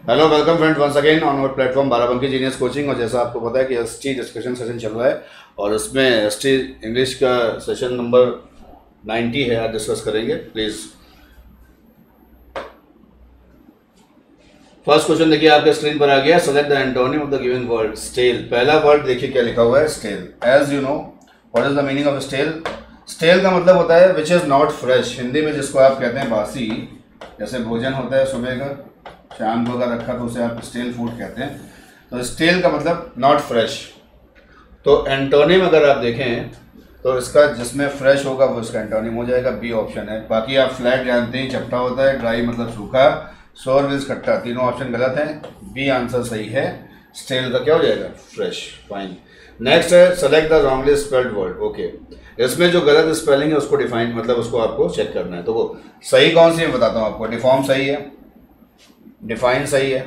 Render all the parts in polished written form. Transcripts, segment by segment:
Hello welcome friends once again on our platform Barabanki genius coaching. और जैसा आपको पता है कि एसटी डिस्कशन सेशन चल रहा है और उसमें एसटी इंग्लिश का सेशन नंबर 90 है, आज डिस्कस करेंगे। प्लीज़ फर्स्ट क्वेश्चन देखिए, आपके स्क्रीन पर आ गया। Select the antonym of the given word. Stale, पहला वर्ड देखिए क्या लिखा हुआ है, stale. As you know what is the meaning of stale. Stale का मतलब होता है which is not fresh. Hindi में जिसको आप कहते हैं बासी, जैसे भोजन होता है सुबह का, शाम को अगर रखा तो उसे आप स्टेल फूड कहते हैं। तो स्टेल का मतलब नॉट फ्रेश। तो एंटोनिम अगर आप देखें तो इसका जिसमें फ्रेश होगा वो इसका एंटोनिम हो जाएगा, बी ऑप्शन है। बाकी आप फ्लैट जानते हैं, चपटा होता है, ड्राई मतलब सूखा, सोर मीन्स खट्टा। तीनों ऑप्शन गलत हैं, बी आंसर सही है। स्टेल का क्या हो जाएगा, फ्रेश। फाइन। नेक्स्ट है select the wrongly spelled word. Okay, इसमें जो गलत स्पेलिंग है उसको डिफाइन मतलब उसको आपको चेक करना है। तो वो सही कौन सी है बताता हूँ आपको। डिफॉर्म सही है, डिफाइन सही है,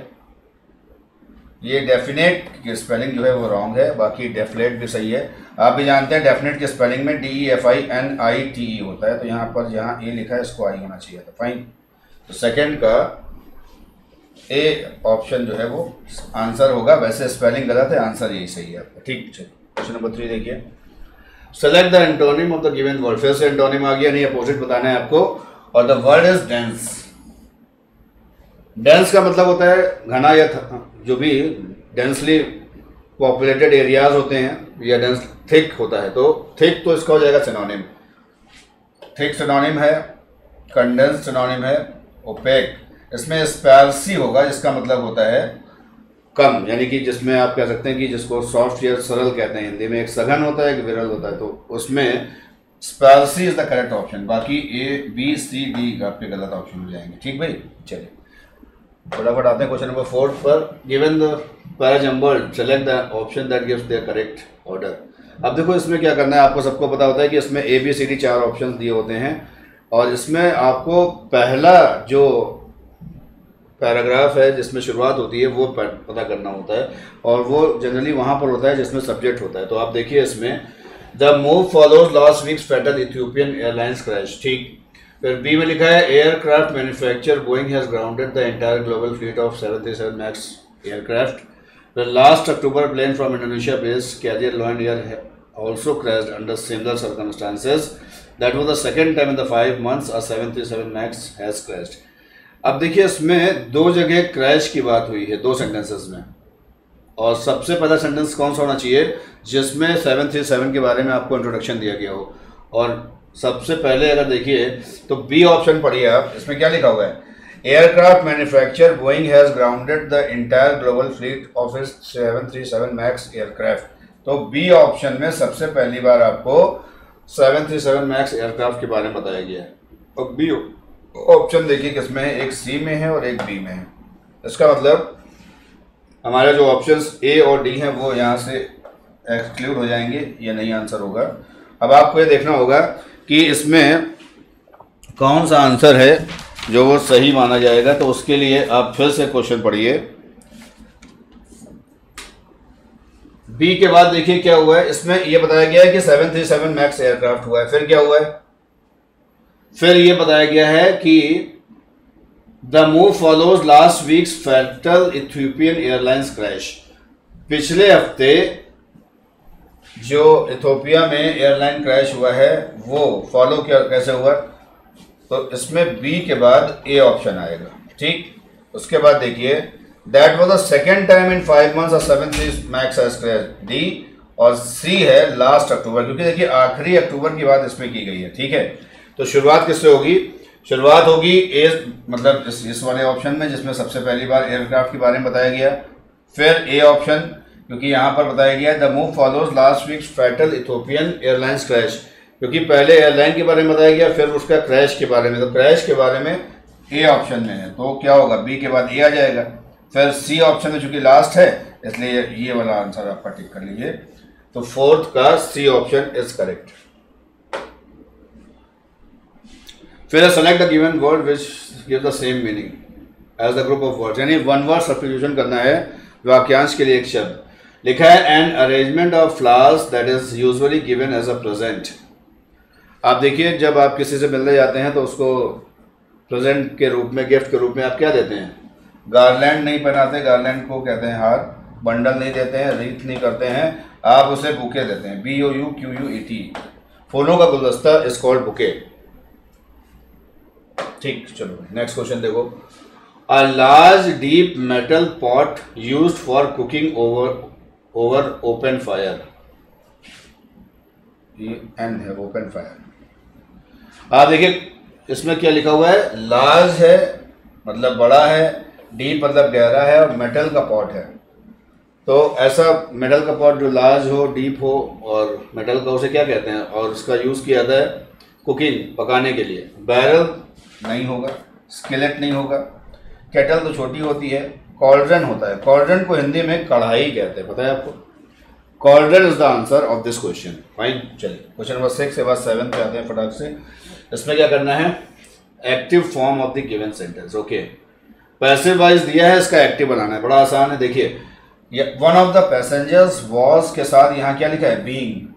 ये डेफिनेट की स्पेलिंग जो है वो रॉन्ग है, बाकी डेफिनेट भी सही है। आप भी जानते हैं डेफिनेट की स्पेलिंग में DEFINITE होता है, तो यहाँ पर जहाँ ए लिखा है इसको आई होना चाहिए था। फाइन। तो सेकंड का ए ऑप्शन जो है वो आंसर होगा। वैसे स्पेलिंग गलत है, आंसर यही सही है आपका। ठीक। चलिए क्वेश्चन नंबर 3 देखिए। Select the antonym of the given word. फिर से एंटोनिम आ गया, नहीं अपोजिट बताना है आपको। और the word is dense. Dense का मतलब होता है घना या जो भी डेंसली पॉपुलेटेड एरियाज होते हैं, या डेंस थिक होता है। तो थिक तो इसका हो जाएगा सिनोनिम। थिक सिनोनिम है, कंडेंस सिनोनिम है, ओपेक। इसमें स्पैर्सी होगा जिसका मतलब होता है कम, यानी कि जिसमें आप कह सकते हैं कि जिसको सॉफ्ट या सरल कहते हैं हिंदी में। एक सघन होता है, एक विरल होता है, तो उसमें स्पैर्सी इज द करेक्ट ऑप्शन। बाकी A, B, C, D आपके गलत ऑप्शन हो जाएंगे। ठीक भाई, चलिए फटाफट आते हैं क्वेश्चन नंबर 4 पर। Given the parajumble, select the option that gives the correct order. अब देखो इसमें क्या करना है, आपको सबको पता होता है कि इसमें ABCD 4 ऑप्शन दिए होते हैं, और इसमें आपको पहला जो पैराग्राफ है जिसमें शुरुआत होती है वो पता करना होता है, और वो जनरली वहाँ पर होता है जिसमें सब्जेक्ट होता है। तो आप देखिए इसमें the move follows last week's fatal Ethiopian Airlines crash. ठीक। फिर बी में लिखा है aircraft manufacture Boeing has grounded the entire global fleet of 737 Max aircraft. फिर last October plane from Indonesia based carrier Lion Air also crashed under similar circumstances. That was the second time in the 5 months a 737 MAX has crashed. अब देखिए इसमें दो जगह crash की बात हुई है, दो सेंटेंसेस में। और सबसे पहला सेंटेंस कौन सा होना चाहिए जिसमें 737 के बारे में आपको इंट्रोडक्शन दिया गया हो। और सबसे पहले अगर देखिए तो बी ऑप्शन पढ़िए आप, इसमें क्या लिखा हुआ है, aircraft manufacture Boeing has grounded the entire global fleet of its 737 Max aircraft. तो बी ऑप्शन में सबसे पहली बार आपको 737 मैक्स एयरक्राफ्ट के बारे में बताया गया है। और बी ऑप्शन देखिए किसमें है, एक सी में है और एक बी में है। इसका मतलब हमारे जो ऑप्शंस ए और डी हैं वो यहाँ से एक्सक्लूड हो जाएंगे, ये नहीं आंसर होगा। अब आपको ये देखना होगा कि इसमें कौन सा आंसर है जो वो सही माना जाएगा। तो उसके लिए आप फिर से क्वेश्चन पढ़िए। बी के बाद देखिए क्या हुआ है, इसमें यह बताया गया है कि 737 मैक्स एयरक्राफ्ट हुआ है। फिर क्या हुआ है, फिर यह बताया गया है कि the move follows last week's fatal Ethiopian Airlines crash. पिछले हफ्ते जो इथियोपिया में एयरलाइन क्रैश हुआ है वो फॉलो कैसे हुआ, तो इसमें बी के बाद ए ऑप्शन आएगा। ठीक। उसके बाद देखिए that was the second time in 5 months 737 max has crashed, D. और सी है लास्ट अक्टूबर, क्योंकि देखिए आखिरी अक्टूबर की बात इसमें की गई है। ठीक है। तो शुरुआत किससे होगी, शुरुआत होगी ए मतलब इस वाले ऑप्शन में जिसमें सबसे पहली बार एयरक्राफ्ट के बारे में बताया गया। फिर ए ऑप्शन, क्योंकि यहाँ पर बताया गया the move follows last week's fatal Ethiopian Airlines crash, क्योंकि पहले एयरलाइन के बारे में बताया गया, फिर उसका क्रैश के बारे में। तो क्रैश के बारे में ए ऑप्शन में है, तो क्या होगा, बी के बाद ए आ जाएगा। फिर सी ऑप्शन में चूंकि लास्ट है इसलिए ये वाला आंसर आपका टिक कर लीजिए। तो फोर्थ का सी ऑप्शन इज करेक्ट। फिर select the given word which give the same meaning as the group of words, यानी वन वर्ड सब्स्टिट्यूशन करना है वाक्यांश के लिए एक शब्द। लिखा है an arrangement of flowers that is usually given as a present. आप देखिए जब आप किसी से मिलने जाते हैं तो उसको प्रेजेंट के रूप में, गिफ्ट के रूप में आप क्या देते हैं, गार्लैंड नहीं पहनाते, गार्लैंड को कहते हैं हार। बंडल नहीं देते हैं, रीथ नहीं करते हैं, आप उसे बुके देते हैं, BOUQUET। फूलों का गुलदस्ता इज कॉल्ड बुके। ठीक, चलो नेक्स्ट क्वेश्चन देखो। A large deep metal pot used for cooking over open fire. ये एन है, ओपन फायर। आप देखिए इसमें क्या लिखा हुआ है, लार्ज है मतलब बड़ा है, डीप मतलब गहरा है, और मेटल का पॉट है। तो ऐसा मेटल का पॉट जो लार्ज हो, डीप हो और मेटल का, उसे क्या कहते हैं, और इसका यूज़ किया जाता है कुकिंग, पकाने के लिए। बैरल नहीं होगा, स्केलेट नहीं होगा, केटल तो छोटी होती है, कॉल्ड्रन होता है। कॉल्ड्रन को हिंदी में कढ़ाई कहते हैं, पता है आपको। Cauldron is the answer of this question. Fine, चलिए क्वेश्चन नंबर 6 के बाद 7 पे आते हैं फटाक से। इसमें क्या करना है, active form of the given sentence. Okay, passive voice दिया है, इसका एक्टिव बनाना है, बड़ा आसान है। देखिए one of the passengers was के साथ यहाँ क्या लिखा है, बीइंग।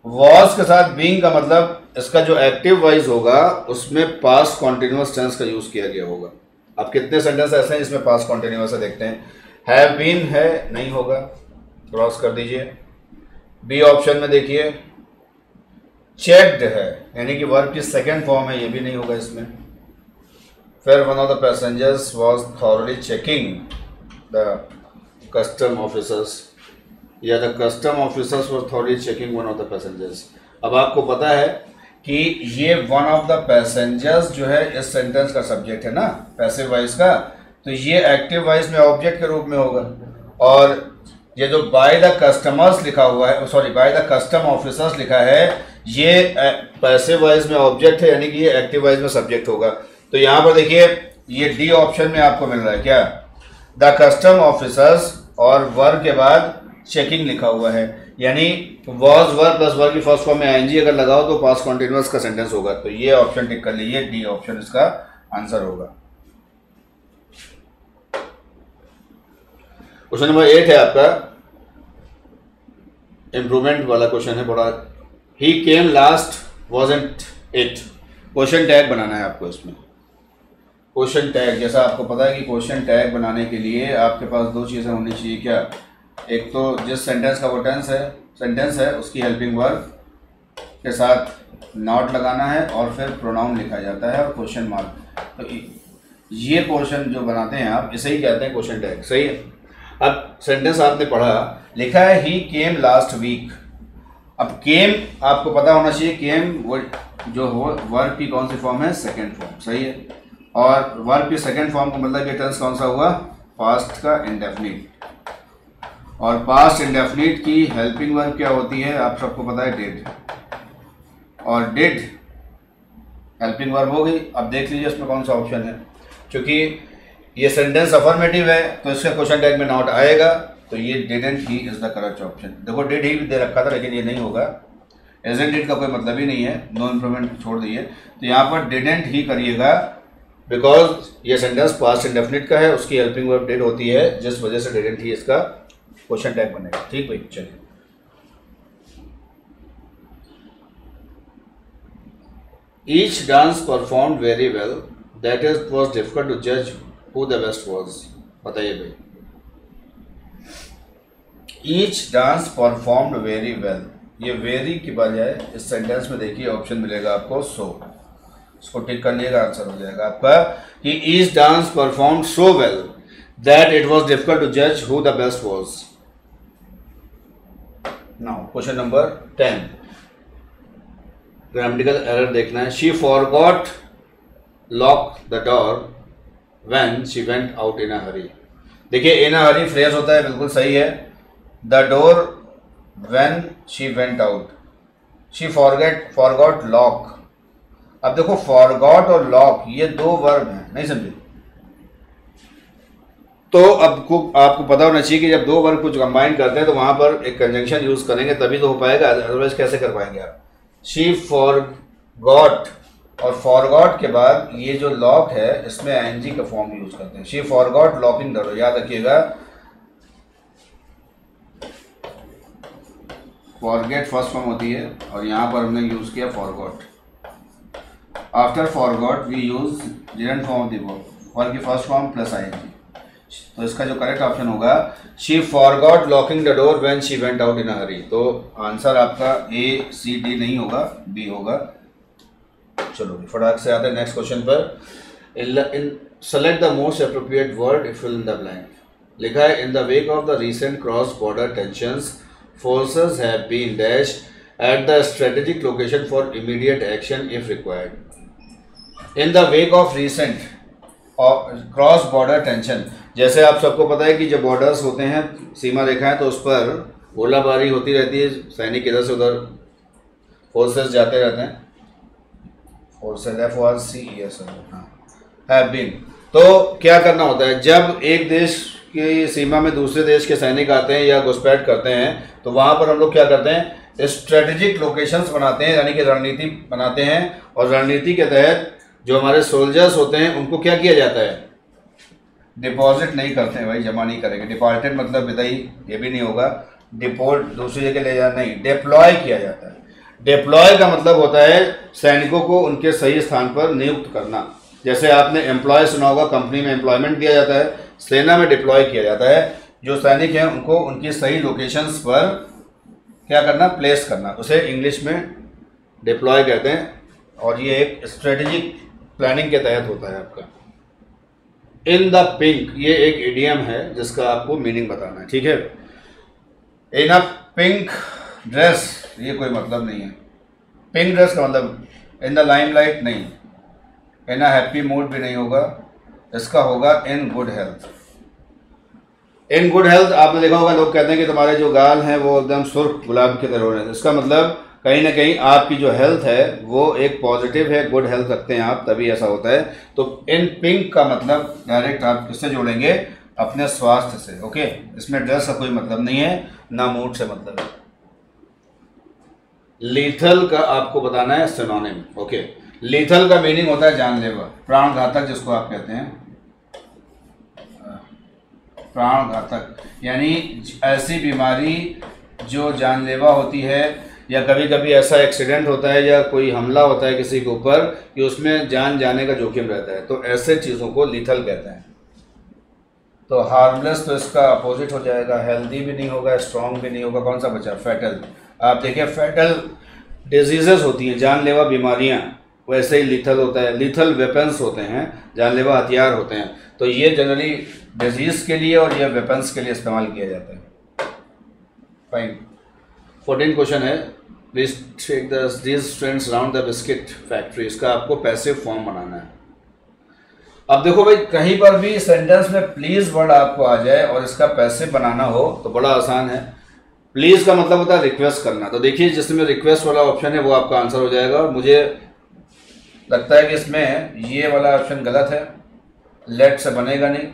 वॉज के साथ बीइंग का मतलब इसका जो एक्टिव वॉइस होगा उसमें पास्ट कॉन्टिन्यूअस टेंस का यूज किया गया होगा। अब कितने सेंटेंस ऐसे हैं जिसमें पास्ट कॉन्टिन्यूअस है, देखते हैं। हैव बीन है, नहीं होगा, क्रॉस कर दीजिए। बी ऑप्शन में देखिए, चेक्ड है यानी कि वर्ब की सेकेंड फॉर्म है, ये भी नहीं होगा इसमें। फिर one of the passengers was thoroughly checking the custom officers, या the custom officers were thoroughly checking one of the passengers. अब आपको पता है कि ये वन ऑफ द पैसेंजर्स जो है इस सेंटेंस का सब्जेक्ट है ना, पैसिव वॉइस का, तो ये एक्टिव वॉइस में ऑब्जेक्ट के रूप में होगा। और ये जो बाय द कस्टमर्स लिखा हुआ है, sorry by the custom officers लिखा है, ये पैसिव वॉइस में ऑब्जेक्ट है, यानी कि ये एक्टिव वॉइस में सब्जेक्ट होगा। तो यहाँ पर देखिए ये डी ऑप्शन में आपको मिल रहा है क्या, द कस्टम ऑफिसर्स, और वर्ब के बाद चेकिंग लिखा हुआ है, यानी वॉज वर्ब प्लस वर्ब की फर्स्ट फॉर्म में आईएनजी अगर लगाओ तो पास्ट कॉन्टिन्यूअस का सेंटेंस होगा। तो ये ऑप्शन टिक कर लीजिए, डी ऑप्शन इसका आंसर होगा। क्वेश्चन नंबर 8 है आपका, इंप्रूवमेंट वाला क्वेश्चन है बड़ा। He came last wasn't it. Question tag बनाना है आपको इसमें। क्वेश्चन टैग, जैसा आपको पता है कि क्वेश्चन टैग बनाने के लिए आपके पास दो चीज़ें होनी चाहिए क्या, एक तो जिस सेंटेंस का वो सेंटेंस है उसकी हेल्पिंग वर्ब के साथ नॉट लगाना है, और फिर प्रोनाउन लिखा जाता है और क्वेश्चन मार्क। तो ये पोर्शन जो बनाते हैं आप, इसे ही कहते हैं क्वेश्चन टैग, सही है। अब सेंटेंस आपने पढ़ा, लिखा है ही केम लास्ट वीक। अब केम आपको पता होना चाहिए, केम वो जो हो वर्ब की कौन सी फॉर्म है, सेकेंड फॉर्म, सही है। और वर्ब की सेकेंड फॉर्म का मतलब ये टेंस कौन सा हुआ, पास्ट का इंडेफिनिट। और पास्ट इंडेफिनिट की हेल्पिंग वर्ब क्या होती है, आप सबको पता है, डिड। और डिड हेल्पिंग वर्ब हो गई। अब देख लीजिए इसमें कौन सा ऑप्शन है, क्योंकि ये सेंटेंस अफर्मेटिव है तो इसका क्वेश्चन टैग में नॉट आएगा, तो ये didn't he is the correct option. देखो डिड ही दे रखा था लेकिन ये नहीं होगा, इजंट इट का कोई मतलब ही नहीं है, नो इम्प्रूवमेंट छोड़ दिए। तो यहाँ पर डिडंट ही करिएगा, बिकॉज ये सेंटेंस पास्ट इंडेफिनिट का है, उसकी हेल्पिंग वर्ब डिड होती है, जिस वजह से डिडंट ही इसका क्वेश्चन टैग बनेगा। ठीक भाई, चलिए। Each dance performed very well, that is was difficult to जज हु द बेस्ट वॉज। बताइए भाई, each dance performed very well, ये वेरी की बजाय इस सेंटेंस में देखिए ऑप्शन मिलेगा आपको सो, इसको टिक कर लिएगा, आंसर हो जाएगा आपका कि each dance performed so well that it was difficult to जज who the best was. Now question number 10, grammatical error देखना है। She forgot lock the door when she went out in a hurry. देखिए in a Hari phrase होता है, बिल्कुल सही है। The door when she went out, she forgot lock. अब देखो फॉरगॉट और लॉक ये दो वर्ब हैं, नहीं समझे। तो अब आपको पता होना चाहिए कि जब दो वर्ब कुछ कंबाइन करते हैं तो वहां पर एक कंजंक्शन यूज करेंगे तभी तो हो पाएगा, अदरवाइज कैसे कर पाएंगे आप। शी फॉरगॉट, और फॉरगॉट के बाद ये जो लॉक है इसमें आईएनजी का फॉर्म यूज करते हैं। She forgot locking the door, याद रखिएगा। फॉरगेट फर्स्ट फॉर्म होती है और यहाँ पर हमने यूज किया forgot. After forgot we use didn't form of the verb, verb की फर्स्ट फॉर्म प्लस आएगी। तो इसका जो करेक्ट ऑप्शन होगा she forgot locking the door when she went out in a hurry. तो आंसर आपका ए सी डी नहीं होगा, बी होगा। चलो फटाक से आते हैं नेक्स्ट क्वेश्चन पर। In select the most appropriate word, fill in the blank. लिखा है in the wake of the recent cross border tensions forces have been dash at the strategic location for immediate action if required. In the wake of recent cross border tension, जैसे आप सबको पता है कि जब borders होते हैं, सीमा रेखाएं, तो उस पर गोलाबारी होती रहती है, सैनिक इधर से उधर फोर्सेस जाते रहते हैं। Forces FORCES have been. तो क्या करना होता है जब एक देश की सीमा में दूसरे देश के सैनिक आते हैं या घुसपैठ करते हैं, तो वहाँ पर हम लोग क्या करते हैं, स्ट्रेटेजिक लोकेशंस बनाते हैं, यानी कि रणनीति बनाते हैं। और रणनीति के तहत जो हमारे सोल्जर्स होते हैं उनको क्या किया जाता है, डिपॉजिट नहीं करते हैं भाई, जमा नहीं करेंगे। डिपॉजिटेड मतलब विदाई, ये भी नहीं होगा। डिपोर्ट दूसरी जगह ले जाना नहीं, डिप्लॉय किया जाता है। डिप्लॉय का मतलब होता है सैनिकों को उनके सही स्थान पर नियुक्त करना। जैसे आपने एम्प्लॉय सुना होगा, कंपनी में एम्प्लॉयमेंट दिया जाता है, सेना में डिप्लॉय किया जाता है। जो सैनिक हैं उनको उनकी सही लोकेशंस पर क्या करना, प्लेस करना, उसे इंग्लिश में डिप्लॉय कहते हैं। और ये एक स्ट्रेटेजिक प्लानिंग के तहत होता है आपका। इन द पिंक, ये एक इडियम है जिसका आपको मीनिंग बताना है, ठीक है। इन अ पिंक ड्रेस, ये कोई मतलब नहीं है। पिंक ड्रेस का मतलब इन द लाइमलाइट नहीं, इन अ हैप्पी मूड भी नहीं होगा, इसका होगा in good health. In good health आपने देखा होगा, लोग कहते हैं कि तुम्हारे जो गाल हैं वो एकदम सुर्ख गुलाब की तरह हो रहे हैं। इसका मतलब कहीं ना कहीं आपकी जो हेल्थ है वो एक पॉजिटिव है, गुड हेल्थ रखते हैं आप, तभी ऐसा होता है। तो इन पिंक का मतलब डायरेक्ट आप किससे जोड़ेंगे, अपने स्वास्थ्य से। ओके, इसमें ड्रेस का कोई मतलब नहीं है, ना मूड से मतलब है। लीथल का आपको बताना है सिनोनिम। ओके, लीथल का मीनिंग होता है जानलेवा, प्राण घातक, जिसको आप कहते हैं प्राण घातक, यानी ऐसी बीमारी जो जानलेवा होती है, या कभी कभी ऐसा एक्सीडेंट होता है या कोई हमला होता है किसी के ऊपर कि उसमें जान जाने का जोखिम रहता है, तो ऐसे चीज़ों को लीथल कहते हैं। तो हार्मलेस तो इसका अपोजिट हो जाएगा, हेल्दी भी नहीं होगा, स्ट्रॉन्ग भी नहीं होगा, कौन सा बचा, फैटल। आप देखिए फैटल डिजीजेस होती हैं, जानलेवा बीमारियां, वैसे ही लीथल होता है। लीथल वेपन्स होते हैं, जानलेवा हथियार होते हैं। तो ये जनरली डिजीज़ के लिए और ये वेपन्स के लिए इस्तेमाल किया जाता है। फाइन। 14 क्वेश्चन है, please take these friends round the biscuit factory. इसका आपको पैसिव फॉर्म बनाना है। अब देखो भाई, कहीं पर भी सेंटेंस में प्लीज वर्ड आपको आ जाए और इसका पैसिव बनाना हो तो बड़ा आसान है। प्लीज का मतलब होता है रिक्वेस्ट करना। तो देखिए जिसमें रिक्वेस्ट वाला ऑप्शन है वो आपका आंसर हो जाएगा। और मुझे लगता है कि इसमें ये वाला ऑप्शन गलत है, लेट से बनेगा नहीं,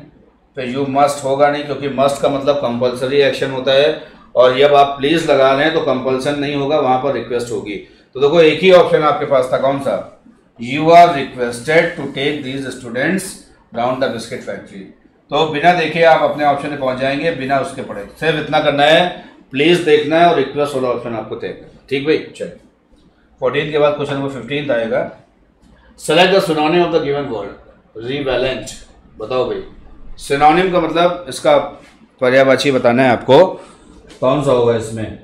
फिर यू मस्ट होगा नहीं, क्योंकि मस्ट का मतलब कंपलसरी एक्शन होता है, और जब आप प्लीज लगा रहे हैं तो कंपल्सन नहीं होगा, वहां पर रिक्वेस्ट होगी। तो देखो एक ही ऑप्शन आपके पास था, कौन सा, you are requested to take these students round the biscuit factory. तो बिना देखे आप अपने ऑप्शन पे पहुंच जाएंगे, बिना उसके पढ़े। सिर्फ इतना करना है, प्लीज देखना है और रिक्वेस्ट वाला ऑप्शन आपको तय करना। ठीक भाई, चलिए 14 के बाद क्वेश्चन नंबर 15 आएगा। Select the synonym of the given word. Relevant, बताओ भाई सिनोनिम का मतलब, इसका पर्यायवाची बताना है आपको, कौन सा होगा इसमें।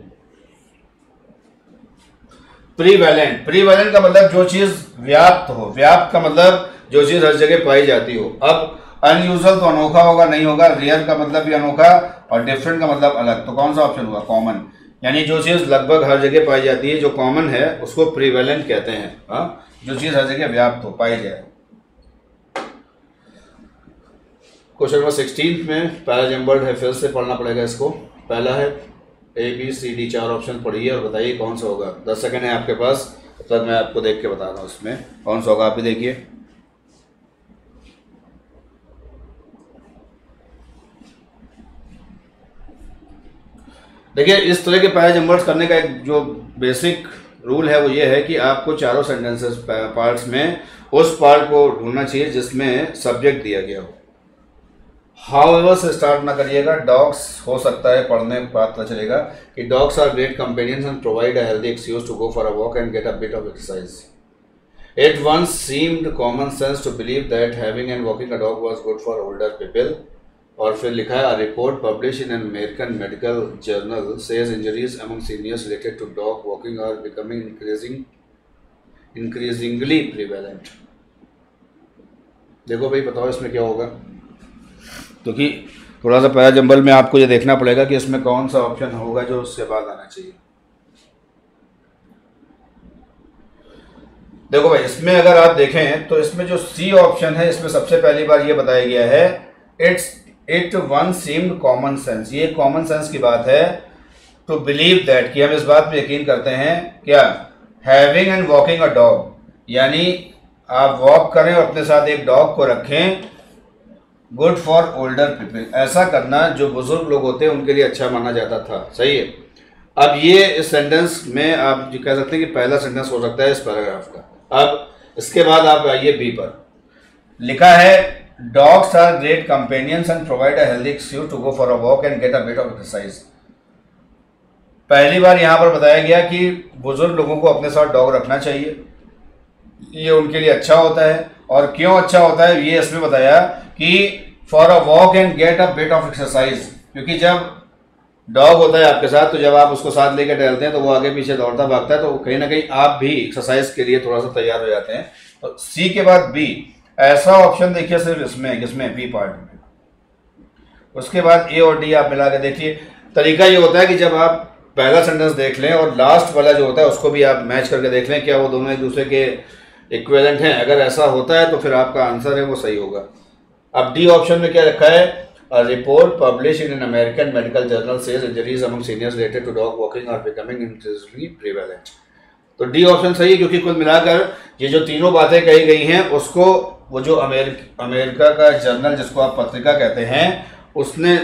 प्रीवैलेंट, प्रीवैलेंट का मतलब जो चीज व्याप्त हो, व्याप्त का मतलब जो चीज हर जगह पाई जाती हो। अब अनयूजुअल तो अनोखा होगा, नहीं होगा। रेयर का मतलब भी अनोखा, और डिफरेंट का मतलब अलग। तो कौन सा ऑप्शन हुआ, कॉमन, यानी जो चीज लगभग हर जगह पाई जाती है, जो कॉमन है, उसको प्रीवैलेंट कहते हैं। हाँ, जो चीज हर जगह व्याप्त हो, पाई जाए। क्वेश्चन नंबर 16 में पैराजम्बर्ड है, फिर से पढ़ना पड़ेगा इसको। पहला है ABCD, 4 ऑप्शन पढ़िए और बताइए कौन सा होगा। 10 सेकंड है आपके पास, तब तक मैं आपको देख के बता रहा हूँ इसमें कौन सा होगा। आप भी देखिए। देखिए इस तरह के पैराजम्बर्स करने का एक जो बेसिक रूल है वो ये है कि आपको चारों सेंटेंसेस पार्ट्स में उस पार्ट को ढूंढना चाहिए जिसमें सब्जेक्ट दिया गया हो। हाउएवर से स्टार्ट ना करिएगा। डॉग्स हो सकता है पढ़ने के बाद पता चलेगा कि dogs are great companions and provide a healthy excuse to go for a walk and get a bit of exercise. It once seemed common sense to believe that having and walking a dog was good for older people. और फिर लिखा है, a report published in an American medical journal says injuries among seniors related to dog walking are becoming increasingly prevalent. देखो भाई, बताओ इसमें क्या होगा, क्योंकि थोड़ा सा पहला जंबल में आपको ये देखना पड़ेगा कि इसमें कौन सा ऑप्शन होगा जो उसके बाद आना चाहिए। देखो भाई, इसमें अगर आप देखें तो इसमें जो सी ऑप्शन है, इसमें सबसे पहली बार ये बताया गया है it one seemed common sense. ये कॉमन सेंस की बात है, टू बिलीव दैट, कि हम इस बात पे यकीन करते हैं क्या, having and walking a dog, यानी आप वॉक करें और अपने साथ एक डॉग को रखें, गुड फॉर ओल्डर पीपल, ऐसा करना जो बुजुर्ग लोग होते हैं उनके लिए अच्छा माना जाता था। सही है। अब ये इस सेंटेंस में आप जो कह सकते हैं कि पहला सेंटेंस हो सकता है इस पैराग्राफ का। अब इसके बाद आप आइए बी पर, लिखा है dogs are great companions and provide a healthy excuse to go for a walk and get a bit of exercise. पहली बार यहाँ पर बताया गया कि बुजुर्ग लोगों को अपने साथ डॉग रखना चाहिए, ये उनके लिए अच्छा होता है। और क्यों अच्छा होता है ये इसमें बताया कि for a walk and get a bit of exercise, क्योंकि जब डॉग होता है आपके साथ तो जब आप उसको साथ लेकर टहलते हैं तो वो आगे पीछे दौड़ता भागता है, तो कहीं ना कहीं आप भी एक्सरसाइज के लिए थोड़ा सा तैयार हो जाते हैं। तो सी के बाद बी, ऐसा ऑप्शन देखिए सिर्फ इसमें बी पार्ट में। उसके बाद ए और डी आप मिला के देखिए। तरीका ये होता है कि जब आप पहला सेंटेंस देख लें और लास्ट वाला जो होता है उसको भी आप मैच करके देख लें, क्या वो दोनों एक दूसरे के इक्विवेलेंट हैं। अगर ऐसा होता है तो फिर आपका आंसर है वो सही होगा। अब डी ऑप्शन में क्या रखा है, A report published in an American medical journal says injuries among seniors related to dog walking are becoming increasingly prevalent. तो डी ऑप्शन सही है, क्योंकि कुल मिलाकर ये जो तीनों बातें कही गई हैं उसको वो जो अमेरिका का जर्नल जिसको आप पत्रिका कहते हैं उसने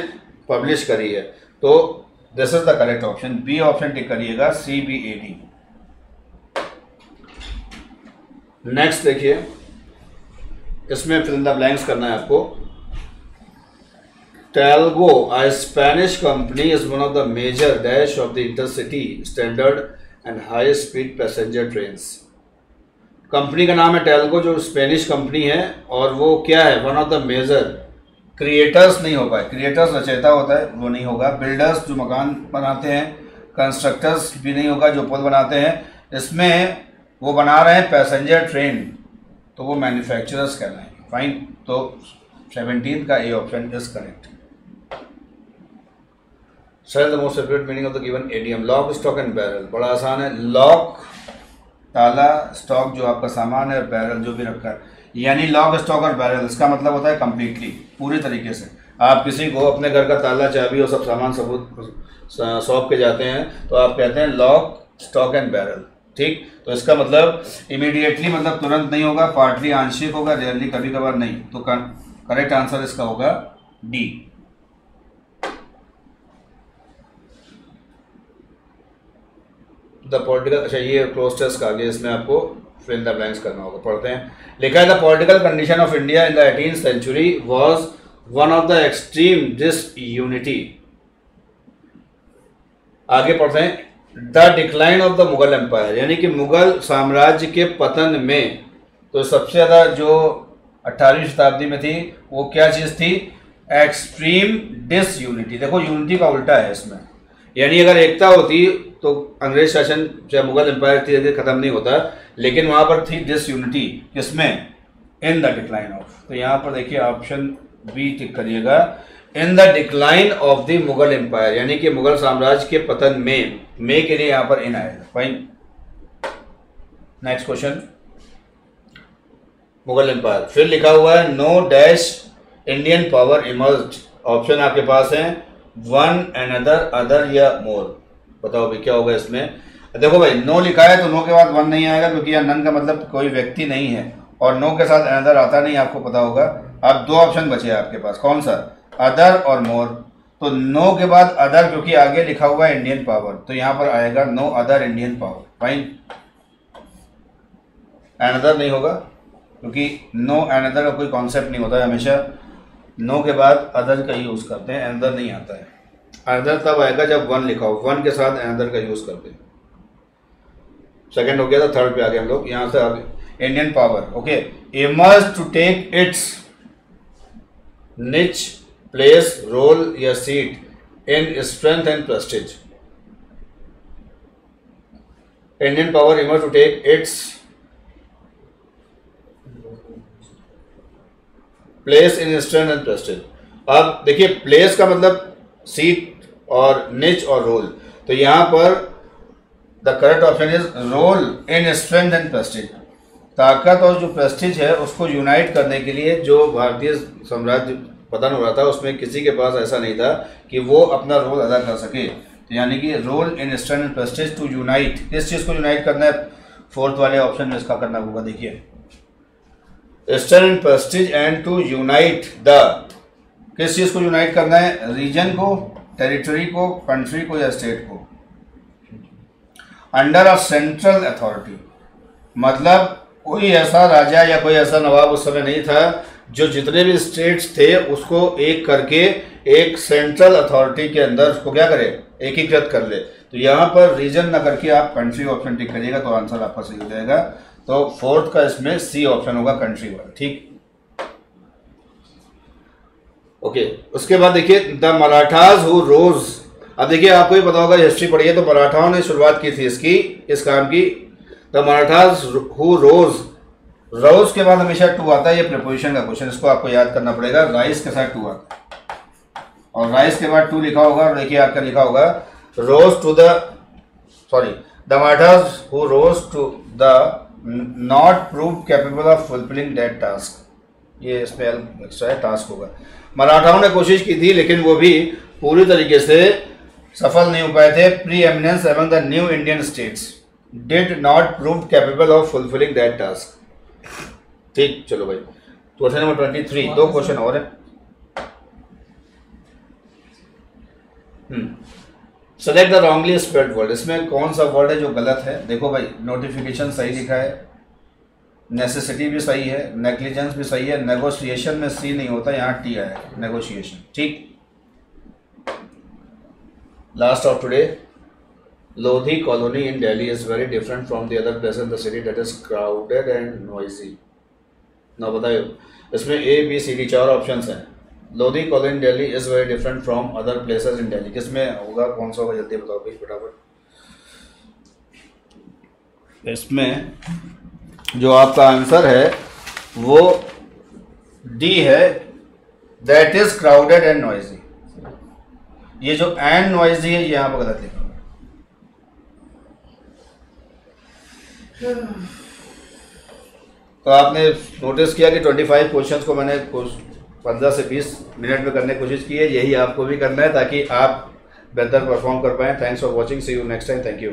पब्लिश करी है। तो this is the correct option, B option tick करिएगा, C B A D. Next देखिए, इसमें फिल इन द ब्लैंक्स करना है आपको। Talgo, a Spanish company, is one of the major dash of the intercity standard and high-speed passenger trains. Company का नाम है Talgo, जो स्पेनिश कंपनी है, और वो क्या है, one of the major, creators नहीं हो पाए, क्रिएटर्स रचयिता होता है वो नहीं होगा, बिल्डर्स जो मकान बनाते हैं, कंस्ट्रक्टर्स भी नहीं होगा जो पुल बनाते हैं, इसमें वो बना रहे हैं पैसेंजर ट्रेन, तो वो मैन्युफैक्चरर्स कहलाएंगे। फाइन, तो 17 का A option is correct. Sir the most appropriate meaning of the given ADM, lock stock and barrel. बड़ा आसान है, लॉक ताला, स्टॉक जो आपका सामान है, और बैरल जो भी रखा है, यानी लॉक स्टॉक और बैरल, इसका मतलब होता है कंप्लीटली, पूरी तरीके से। आप किसी को अपने घर का ताला, चाबी और सब सामान सबूत सौंप के जाते हैं तो आप कहते हैं लॉक स्टॉक एंड बैरल। ठीक, तो इसका मतलब इमीडिएटली मतलब तुरंत नहीं होगा, पार्टली आंशिक होगा, रेयरली कभी कभार नहीं। तो करेक्ट आंसर इसका होगा डी। द पॉलिटिकल, अच्छा ये क्लोज टेस्ट का आगे इसमें आपको फिल द ब्लैंक्स करना होगा। पढ़ते हैं, लिखा है the political condition of India in the 18th century was one of the extreme disunity. आगे पढ़ते हैं, the decline of the Mughal empire, यानी कि मुगल साम्राज्य के पतन में तो सबसे ज़्यादा जो 18वीं शताब्दी में थी वो क्या चीज़ थी, एक्सट्रीम डिसयूनिटी। देखो यूनिटी का उल्टा है इसमें, यानी अगर एकता होती तो अंग्रेज शासन चाहे मुगल एम्पायर धीरे खत्म नहीं होता, लेकिन वहाँ पर थी डिसयूनिटी, किसमें, इन द डिक्लाइन ऑफ। तो यहाँ पर देखिए ऑप्शन बी टिक करिएगा, in the decline of the Mughal empire, यानी कि मुगल साम्राज्य के पतन में के लिए यहाँ पर इन आएगा। Fine, next question, Mughal empire, फिर लिखा हुआ है no dash Indian power emerged. Option आपके पास है वन, अनदर, अदर या मोर। बताओ भाई क्या होगा इसमें। देखो भाई, नो लिखा है तो नो के बाद वन नहीं आएगा, क्योंकि यह नन का मतलब कोई व्यक्ति नहीं है, और नो के साथ अनदर आता नहीं, आपको पता होगा। अब दो ऑप्शन बचे आपके पास, कौन सा, अदर और मोर। तो नो के बाद अदर, क्योंकि आगे लिखा हुआ है इंडियन पावर, तो यहाँ पर आएगा no other Indian power. Fine, another नहीं होगा, क्योंकि नो अनदर का कोई कॉन्सेप्ट नहीं होता है, हमेशा नो के बाद अदर का यूज़ करते हैं, अनदर नहीं आता है। अनदर तब आएगा जब वन लिखा हो, वन के साथ अनदर का यूज़ करते हैं। सेकंड हो गया था, थर्ड पे आ गए हम लोग। यहाँ से आगे Indian power, okay, emerge to take its niche, place, role या seat in strength and prestige. Indian power emerge to take its place in strength and prestige. अब देखिए प्लेस का मतलब सीट और निच और रोल, तो यहां पर the correct option is role in strength and prestige. ताकत और जो प्रेस्टीज है उसको यूनाइट करने के लिए जो भारतीय साम्राज्य पतन हो रहा था उसमें किसी के पास ऐसा नहीं था कि वो अपना रोल अदा कर सके, तो यानी कि role in strength and prestige to unite, किस चीज़ को यूनाइट करना है, फोर्थ वाले ऑप्शन में इसका करना होगा। देखिए strength and prestige and to unite the, किस चीज़ को यूनाइट करना है, रीजन को, टेरिटरी को, कंट्री को या स्टेट को, अंडर अ सेंट्रल अथॉरिटी। मतलब कोई ऐसा राजा या कोई ऐसा नवाब उस समय नहीं था जो जितने भी स्टेट्स थे उसको एक करके एक सेंट्रल अथॉरिटी के अंदर उसको क्या करे, एकीकृत कर ले। तो यहाँ पर रीजन ना करके आप कंट्री ऑप्शन टिक करिएगा तो आंसर आपका सही हो जाएगा। तो फोर्थ का इसमें सी ऑप्शन होगा, कंट्री वाला, ठीक। ओके, उसके बाद देखिए द मराठाज हु रोज। अब देखिए आपको ही पता होगा, हिस्ट्री पढ़िए, तो मराठाओं ने शुरुआत की थी इसकी, इस काम की। द मराठाज हु रोज, रोज के बाद हमेशा टू आता है, ये प्रीपोजिशन का क्वेश्चन, इसको आपको याद करना पड़ेगा। राइस के साथ टू आता है और राइस के बाद टू लिखा होगा, और देखिए आपका लिखा होगा rose to the, sorry, the Marathas who rose to the not proved capable of fulfilling that task, ये इसमें एक्स्ट्रा है, टास्क होगा। मराठाओं ने कोशिश की थी लेकिन वो भी पूरी तरीके से सफल नहीं हो पाए थे। Pre eminence among the new Indian states did not prove capable of fulfilling that task, ठीक। चलो भाई, क्वेश्चन नंबर 23, दो क्वेश्चन और है। Select the wrongly spelled word, इसमें कौन सा वर्ड है जो गलत है। देखो भाई, नोटिफिकेशन सही लिखा है, नेसेसिटी भी सही है, नेग्लिजेंस भी सही है, नेगोशिएशन में सी नहीं होता, यहाँ टी आया, नेगोशिएशन, ठीक। Last of today, Lodhi Colony in Delhi is very different from the other places in the city that is crowded and noisy. ना बताइए, इसमें A B C D 4 options हैं। Lodhi Colony in Delhi is very different from other places in Delhi, किसमें होगा, कौन सा होगा, जल्दी बताओ भाई फटाफट। इसमें जो आपका आंसर है वो डी है, that is crowded and noisy. ये जो एंड नॉइजी है यहाँ पर गलत लिखा। तो आपने नोटिस किया कि 25 क्वेश्चंस को मैंने 15 से 20 मिनट में करने की कोशिश की है, यही आपको भी करना है ताकि आप बेहतर परफॉर्म कर पाएँ। Thanks for watching, see you next time, thank you.